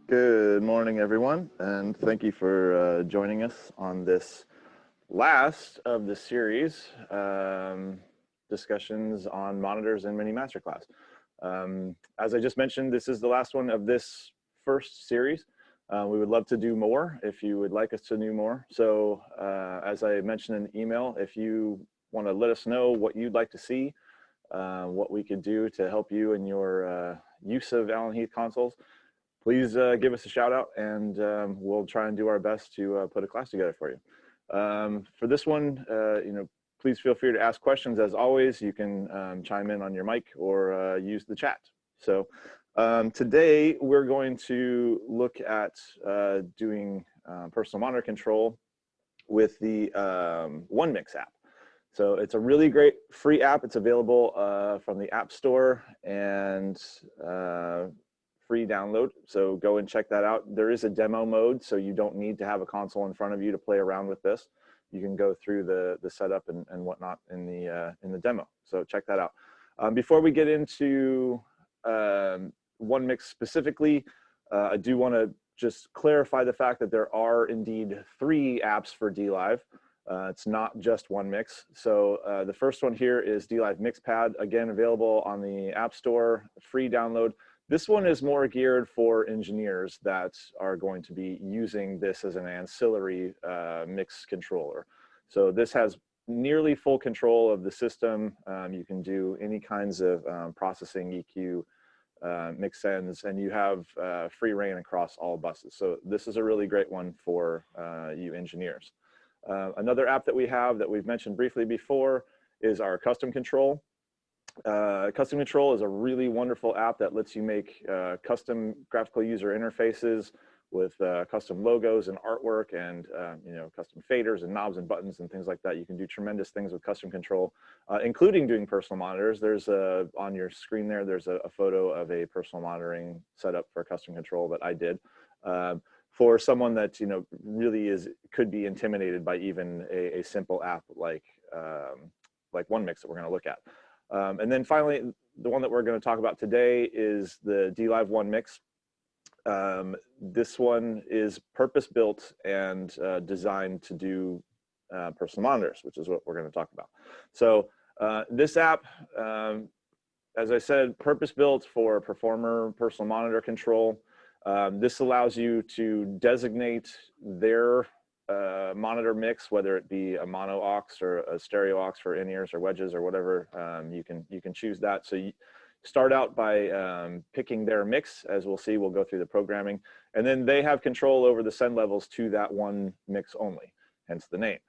Good morning, everyone, and thank you for joining us on this last of the series, discussions on monitors and mini masterclass. As I just mentioned, this is the last one of this first series. We would love to do more if you would like us to do more. So as I mentioned in the email, if you want to let us know what you'd like to see, what we could do to help you in your use of Allen Heath consoles, please give us a shout out, and we'll try and do our best to put a class together for you. For this one, please feel free to ask questions. As always, you can chime in on your mic or use the chat. So today we're going to look at doing personal monitor control with the OneMix app. So it's a really great free app. It's available from the App Store and free download. So go and check that out. There is a demo mode, so you don't need to have a console in front of you to play around with this. You can go through the setup and whatnot in the demo. So check that out. Before we get into OneMix specifically, I do want to just clarify the fact that there are indeed 3 apps for DLive. It's not just OneMix. So the first one here is DLive MixPad, again, available on the App Store, free download. This one is more geared for engineers that are going to be using this as an ancillary mix controller. So this has nearly full control of the system. You can do any kinds of processing, EQ, mix sends, and you have free reign across all buses. So this is a really great one for you engineers. Another app that we have that we've mentioned briefly before is our Custom Control. Custom Control is a really wonderful app that lets you make custom graphical user interfaces with custom logos and artwork and custom faders and knobs and buttons and things like that. You can do tremendous things with Custom Control, including doing personal monitors. There's on your screen there, there's a photo of a personal monitoring setup for Custom Control that I did. For someone that really could be intimidated by even a simple app like OneMix that we're going to look at. And then finally, the one that we're going to talk about today is the DLive OneMix. This one is purpose-built and designed to do personal monitors, which is what we're going to talk about. So this app, as I said, purpose-built for performer personal monitor control. This allows you to designate their monitor mix, whether it be a mono aux or a stereo aux for in-ears or wedges or whatever. You can choose that. So you start out by picking their mix. As we'll see, we'll go through the programming, and then they have control over the send levels to that one mix only, hence the name.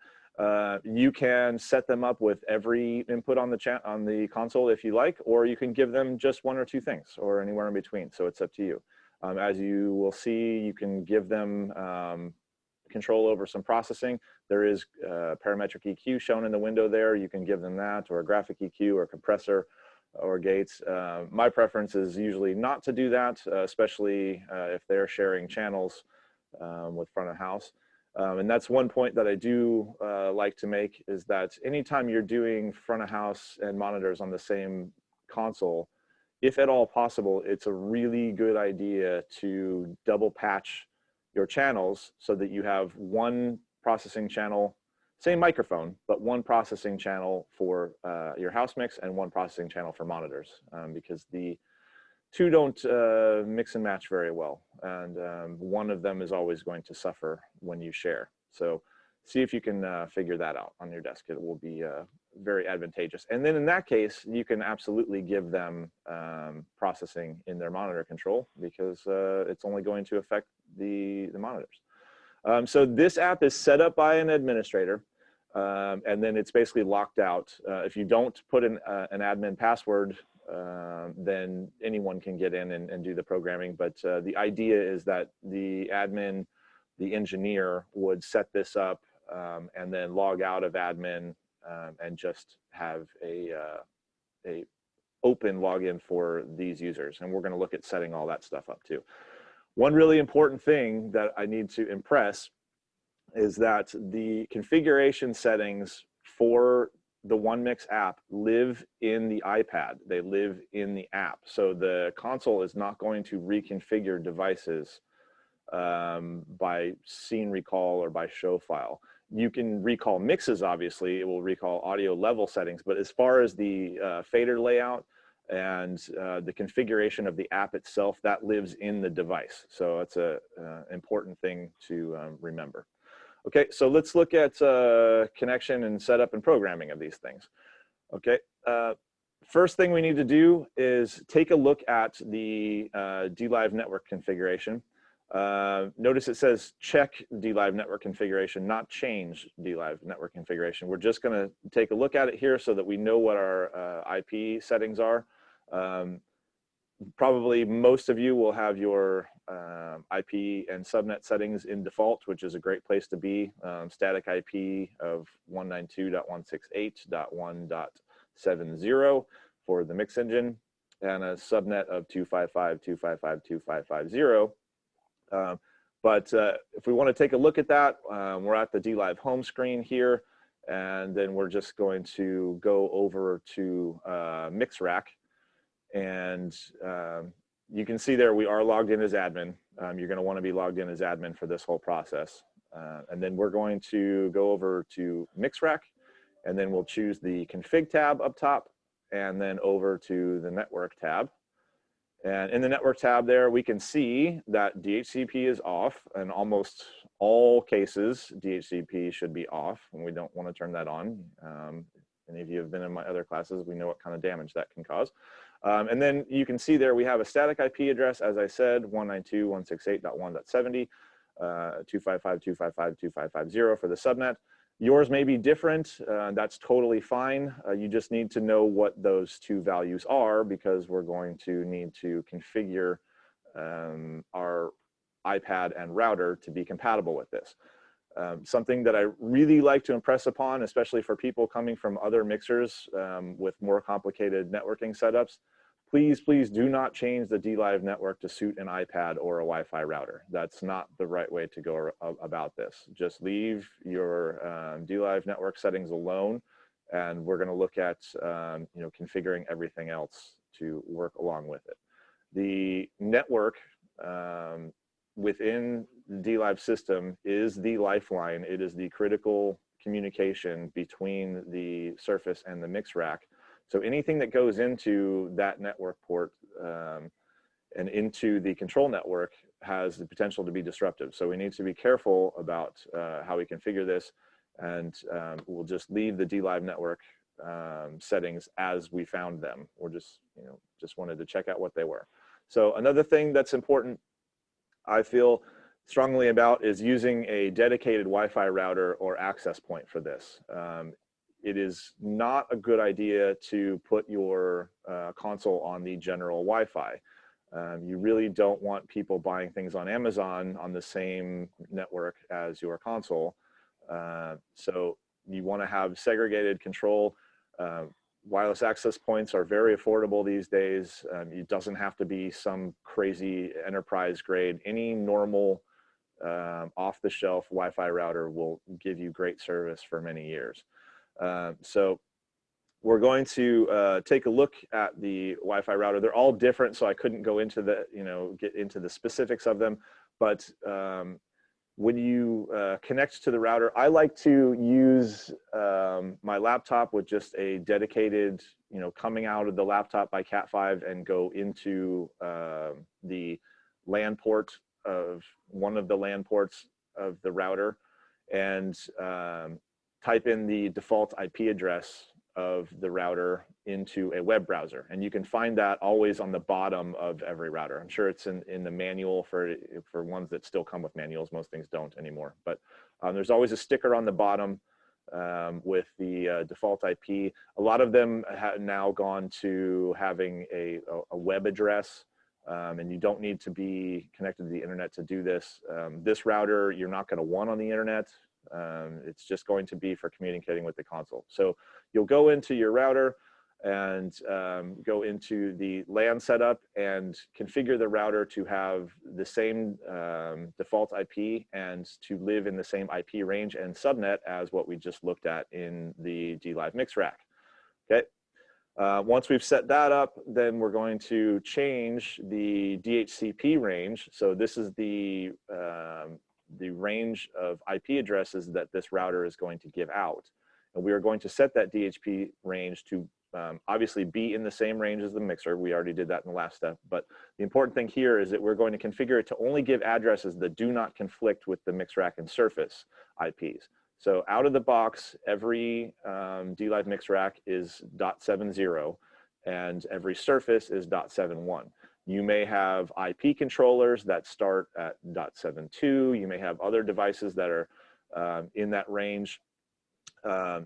You can set them up with every input on the console if you like, or you can give them just 1 or 2 things or anywhere in between. So it's up to you. As you will see, you can give them control over some processing. There is parametric EQ shown in the window there. You can give them that, or a graphic EQ, or compressor, or gates. My preference is usually not to do that, especially if they're sharing channels with front of house. And that's one point that I do like to make, is that anytime you're doing front of house and monitors on the same console, if at all possible, it's a really good idea to double patch your channels so that you have one processing channel, same microphone, but one processing channel for your house mix and one processing channel for monitors, because the 2 don't mix and match very well, and one of them is always going to suffer when you share. So see if you can figure that out on your desk. It will be very advantageous. And then in that case, you can absolutely give them processing in their monitor control, because it's only going to affect the monitors. So this app is set up by an administrator, and then it's basically locked out. If you don't put an admin password, then anyone can get in and do the programming. But the idea is that the admin, the engineer, would set this up and then log out of admin and just have a open login for these users. And we're going to look at setting all that stuff up too. One really important thing that I need to impress is that the configuration settings for the OneMix app live in the iPad. They live in the app. So the console is not going to reconfigure devices by scene recall or by show file. You can recall mixes, obviously. It will recall audio level settings, but as far as the fader layout and the configuration of the app itself, that lives in the device. So it's a important thing to remember. Okay, so let's look at connection and setup and programming of these things. Okay, first thing we need to do is take a look at the DLive network configuration. Notice it says check DLive network configuration, not change DLive network configuration. We're just going to take a look at it here so that we know what our IP settings are. Probably most of you will have your IP and subnet settings in default, which is a great place to be. Static IP of 192.168.1.70 for the mix engine, and a subnet of 255.255.255.0. But if we want to take a look at that, we're at the DLive home screen here, and then we're just going to go over to Mix Rack. And you can see there we are logged in as admin. You're going to want to be logged in as admin for this whole process. And then we're going to go over to Mix Rack, and then we'll choose the config tab up top, and then over to the network tab. And in the network tab there, we can see that DHCP is off. In almost all cases, DHCP should be off, and we don't want to turn that on. Any of you have been in my other classes, we know what kind of damage that can cause. And then you can see there we have a static IP address, as I said, 192.168.1.70, 255.255.255.0 for the subnet. Yours may be different. That's totally fine. You just need to know what those two values are, because we're going to need to configure our iPad and router to be compatible with this. Something that I really like to impress upon, especially for people coming from other mixers with more complicated networking setups, please, please do not change the DLive network to suit an iPad or a Wi-Fi router. That's not the right way to go about this. Just leave your DLive network settings alone, and we're going to look at configuring everything else to work along with it. The network within the DLive system is the lifeline. It is the critical communication between the surface and the mix rack. So anything that goes into that network port and into the control network has the potential to be disruptive. So we need to be careful about how we configure this, and we'll just leave the DLive network settings as we found them. We're just wanted to check out what they were. So another thing that's important, I feel strongly about, is using a dedicated Wi-Fi router or access point for this. It is not a good idea to put your console on the general Wi-Fi. You really don't want people buying things on Amazon on the same network as your console. So you want to have segregated control. Wireless access points are very affordable these days. It doesn't have to be some crazy enterprise grade. Any normal off-the-shelf Wi-Fi router will give you great service for many years. So we're going to take a look at the Wi-Fi router. They're all different, so I couldn't go into the, get into the specifics of them. But when you connect to the router, I like to use my laptop with just a dedicated, coming out of the laptop by Cat5 and go into the LAN port of one of the LAN ports of the router, and type in the default IP address of the router into a web browser. And you can find that always on the bottom of every router. I'm sure it's in the manual for ones that still come with manuals. Most things don't anymore. But there's always a sticker on the bottom with the default IP. A lot of them have now gone to having a web address, and you don't need to be connected to the internet to do this. This router you're not going to want on the internet. It's just going to be for communicating with the console. So you'll go into your router, and go into the LAN setup and configure the router to have the same default IP and to live in the same IP range and subnet as what we just looked at in the DLive mix rack. Okay. Once we've set that up, then we're going to change the DHCP range. So this is the range of IP addresses that this router is going to give out. And we are going to set that DHCP range to obviously be in the same range as the mixer. We already did that in the last step. But the important thing here is that we're going to configure it to only give addresses that do not conflict with the mix rack and surface IPs. So out of the box, every DLive mix rack is .70 and every surface is .71. You may have IP controllers that start at .72. You may have other devices that are in that range.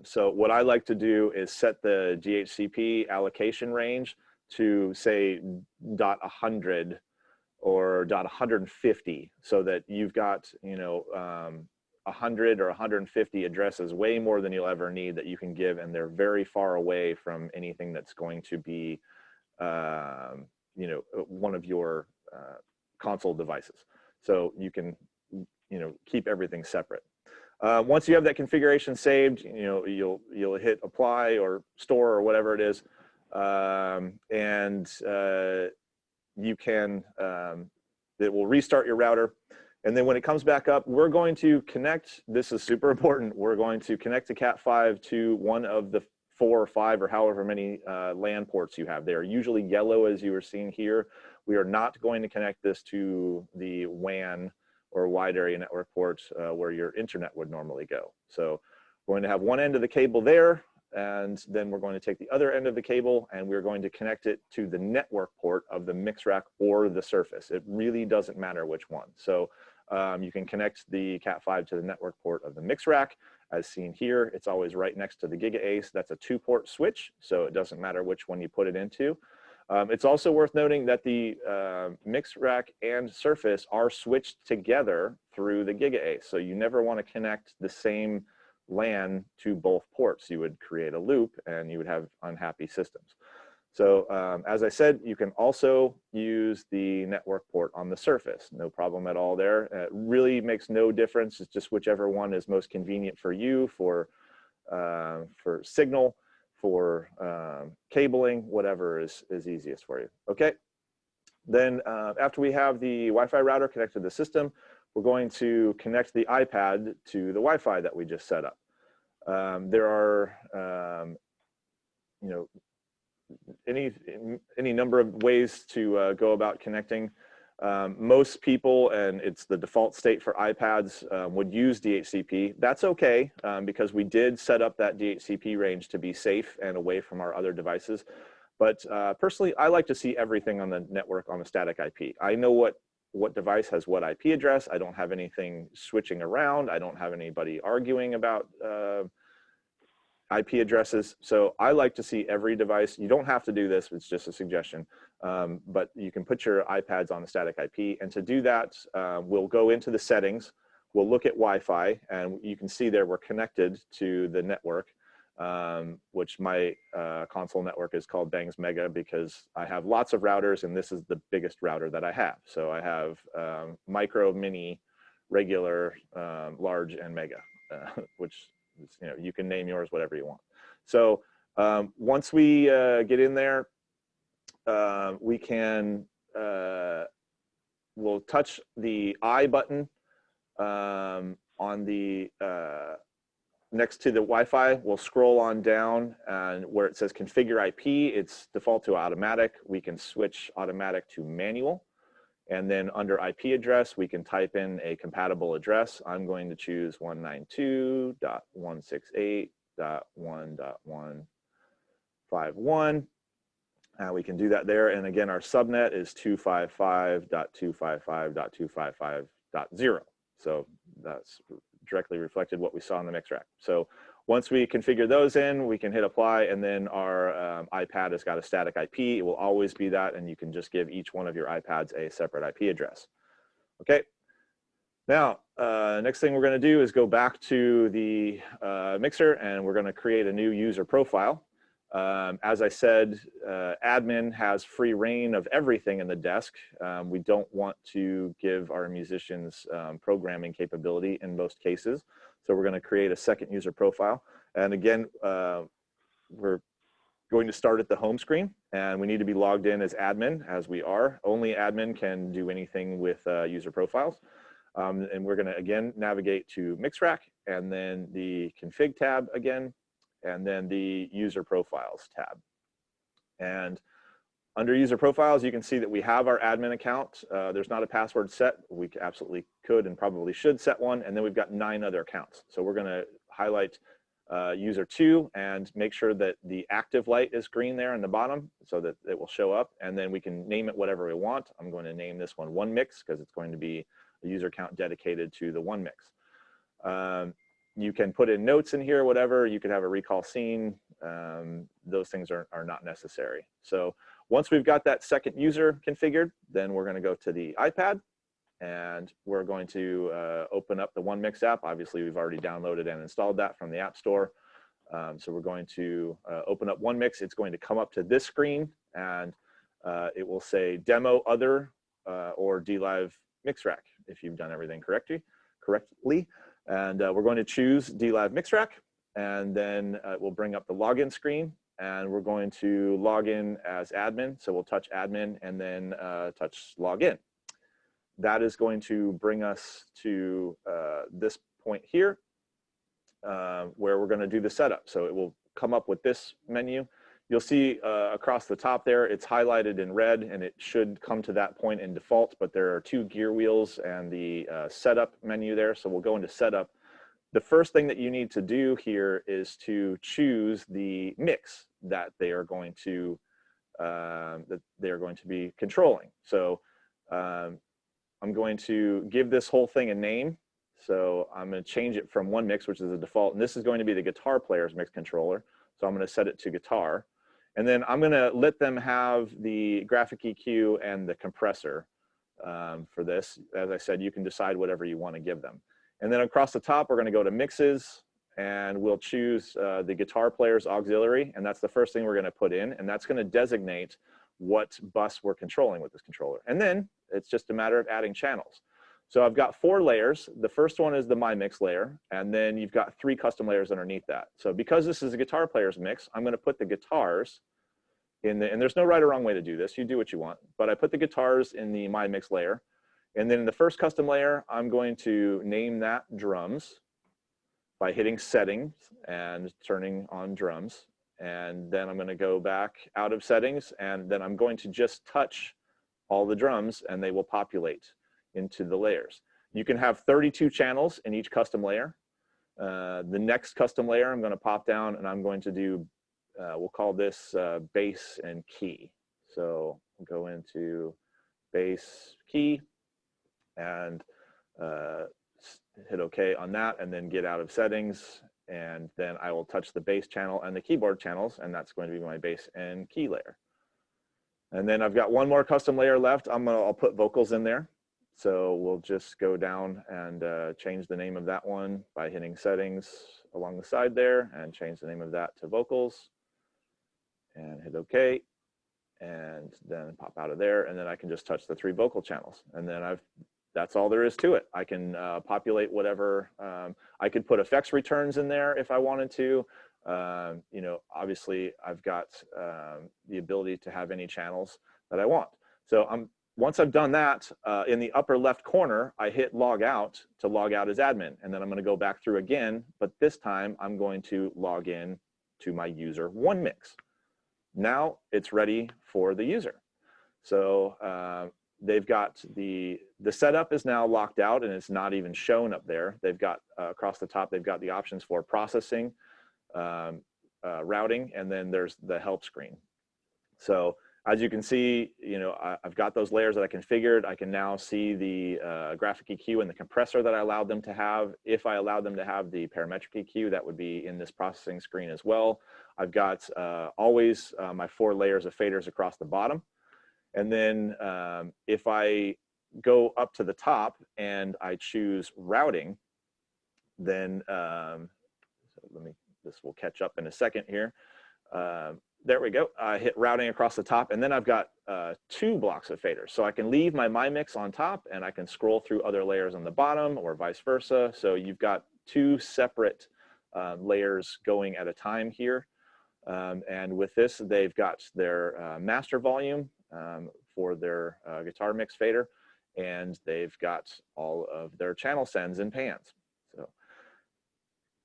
So what I like to do is set the DHCP allocation range to say .100 or .150 so that you've got, 100 or 150 addresses, way more than you'll ever need that you can give, and they're very far away from anything that's going to be, one of your console devices. So you can, keep everything separate. Once you have that configuration saved, you'll hit apply or store or whatever it is, and you can, it will restart your router. And then when it comes back up, we're going to connect, this is super important, we're going to connect the Cat5 to one of the 4 or 5 or however many LAN ports you have. They are usually yellow, as you are seeing here. We are not going to connect this to the WAN or wide area network ports where your internet would normally go. So we're going to have one end of the cable there, and then we're going to take the other end of the cable and we're going to connect it to the network port of the mix rack or the surface. It really doesn't matter which one. So you can connect the Cat5 to the network port of the mix rack. As seen here, it's always right next to the GigaAce. That's a 2-port switch, so it doesn't matter which one you put it into. It's also worth noting that the mix rack and surface are switched together through the GigaAce. So you never want to connect the same LAN to both ports. You would create a loop and you would have unhappy systems. So as I said, you can also use the network port on the surface. No problem at all there. It really makes no difference. It's just whichever one is most convenient for you for signal, for cabling, whatever is easiest for you. Okay. Then after we have the Wi-Fi router connected to the system, we're going to connect the iPad to the Wi-Fi that we just set up. There are, any number of ways to go about connecting. Most people, and it's the default state for iPads, would use DHCP. That's okay, because we did set up that DHCP range to be safe and away from our other devices. But personally, I like to see everything on the network on a static IP. I know what device has what IP address. I don't have anything switching around. I don't have anybody arguing about IP addresses. So I like to see every device. You don't have to do this, it's just a suggestion. But you can put your iPads on a static IP. And to do that, we'll go into the settings. We'll look at Wi-Fi, and you can see there we're connected to the network, which my console network is called Bangs Mega because I have lots of routers, and this is the biggest router that I have. So I have micro, mini, regular, large, and mega, which you can name yours whatever you want. So once we get in there, we can, we'll touch the I button on the, next to the Wi-Fi. We'll scroll on down, and where it says configure IP, it's default to automatic. We can switch automatic to manual. And then under IP address, we can type in a compatible address. I'm going to choose 192.168.1.151. We can do that there. And again, our subnet is 255.255.255.0. So that's directly reflected what we saw in the mix rack. So once we configure those in, we can hit apply, and then our iPad has got a static IP. It will always be that, and you can just give each one of your iPads a separate IP address. Okay. Now, next thing we're going to do is go back to the mixer, and we're going to create a new user profile. As I said, admin has free reign of everything in the desk. We don't want to give our musicians programming capability in most cases. So we're going to create a second user profile. And again, we're going to start at the home screen, and we need to be logged in as admin, as we are. Only admin can do anything with user profiles. And we're going to, again, navigate to MixRack, and then the config tab again, and then the user profiles tab. And under user profiles, you can see that we have our admin account. There's not a password set. We absolutely could and probably should set one. And then we've got 9 other accounts. So we're going to highlight user 2 and make sure that the active light is green there in the bottom so that it will show up. And then we can name it whatever we want. I'm going to name this one OneMix because it's going to be a user account dedicated to the OneMix. You can put in notes in here, whatever. You could have a recall scene. Those things are not necessary. So once we've got that second user configured, then we're going to go to the iPad, and we're going to open up the OneMix app. Obviously, we've already downloaded and installed that from the App Store. So we're going to open up OneMix. It's going to come up to this screen, and it will say Demo Other or DLive MixRack if you've done everything correctly. And we're going to choose DLive MixRack, and then it will bring up the login screen, and we're going to log in as admin. So we'll touch admin and then touch login. That is going to bring us to this point here where we're going to do the setup. So it will come up with this menu. You'll see across the top there, it's highlighted in red, and it should come to that point in default, but there are 2 gear wheels and the setup menu there. So we'll go into setup. The first thing that you need to do here is to choose the mix that they are going to be controlling. So I'm going to give this whole thing a name. So I'm going to change it from OneMix, which is the default, and this is going to be the guitar player's mix controller. So I'm going to set it to guitar. And then I'm going to let them have the graphic EQ and the compressor for this. As I said, you can decide whatever you want to give them. And then across the top, we're going to go to mixes, and we'll choose the guitar player's auxiliary. And that's the first thing we're going to put in. And that's going to designate what bus we're controlling with this controller. And then it's just a matter of adding channels. So I've got 4 layers. The first one is the My Mix layer, and then you've got 3 custom layers underneath that. So because this is a guitar player's mix, I'm going to put the guitars in the, and there's no right or wrong way to do this. You do what you want, but I put the guitars in the My Mix layer. And then in the first custom layer, I'm going to name that drums by hitting settings and turning on drums. And then I'm going to go back out of settings, and then I'm going to just touch all the drums, and they will populate into the layers. You can have 32 channels in each custom layer. The next custom layer, I'm going to pop down, and I'm going to do, we'll call this bass and key. So we'll go into bass key and hit OK on that, and then get out of settings. And then I will touch the bass channel and the keyboard channels, and that's going to be my bass and key layer. And then I've got one more custom layer left. I'll put vocals in there. So we'll just go down and change the name of that one by hitting settings along the side there, and change the name of that to vocals, and hit OK, and then pop out of there. And then I can just touch the 3 vocal channels. And then that's all there is to it. I can populate whatever. I could put effects returns in there if I wanted to. You know, obviously I've got the ability to have any channels that I want. So once I've done that, in the upper left corner, I hit log out to log out as admin. And then I'm going to go back through again, but this time I'm going to log in to my user OneMix. Now it's ready for the user. So they've got the setup is now locked out, and it's not even shown up there. They've got across the top, they've got the options for processing, routing, and then there's the help screen. So as you can see, you know, I've got those layers that I configured. I can now see the graphic EQ and the compressor that I allowed them to have. If I allowed them to have the parametric EQ, that would be in this processing screen as well. I've got always my 4 layers of faders across the bottom. And then if I go up to the top and I choose routing, then so this will catch up in a second here. there we go. I hit routing across the top, and then I've got 2 blocks of faders. So I can leave my mix on top, and I can scroll through other layers on the bottom, or vice versa. So you've got 2 separate layers going at a time here. And with this, they've got their master volume for their guitar mix fader, and they've got all of their channel sends and pans. So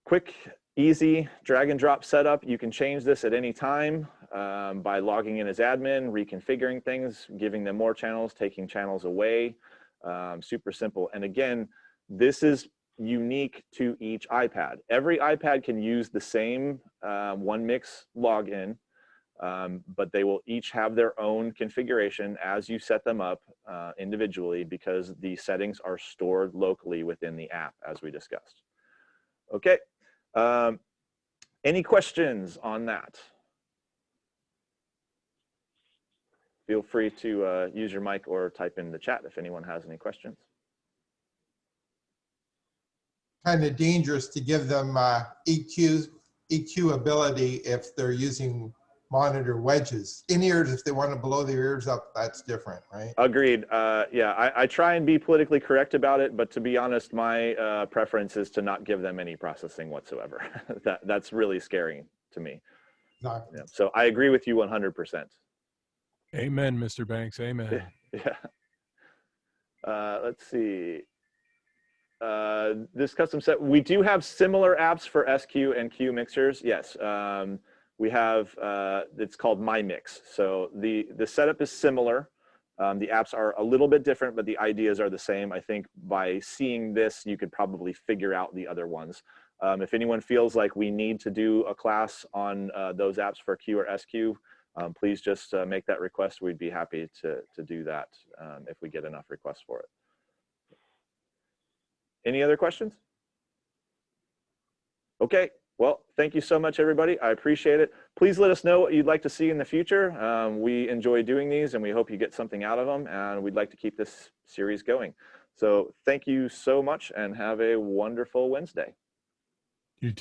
quick, easy drag and drop setup. You can change this at any time by logging in as admin, reconfiguring things, giving them more channels, taking channels away. Super simple. And again, this is unique to each iPad. Every iPad can use the same OneMix login, but they will each have their own configuration as you set them up individually, because the settings are stored locally within the app, as we discussed. Okay. Any questions on that? Feel free to use your mic or type in the chat if anyone has any questions. Kind of dangerous to give them EQ ability if they're using monitor wedges. In-ears, if they want to blow their ears up, that's different, right? Agreed. Yeah, I try and be politically correct about it, but to be honest, my preference is to not give them any processing whatsoever. That's really scary to me. Exactly. Yeah, so I agree with you 100%. Amen, Mr. Banks. Amen. Yeah. Let's see. This custom set, we do have similar apps for SQ and Q mixers. Yes. We have, it's called My Mix. So the setup is similar. The apps are a little bit different, but the ideas are the same. I think by seeing this, you could probably figure out the other ones. If anyone feels like we need to do a class on those apps for Q or SQ, please just make that request. We'd be happy to do that if we get enough requests for it. Any other questions? Okay. Well, thank you so much, everybody. I appreciate it. Please let us know what you'd like to see in the future. We enjoy doing these, and we hope you get something out of them, and we'd like to keep this series going. So thank you so much, and have a wonderful Wednesday.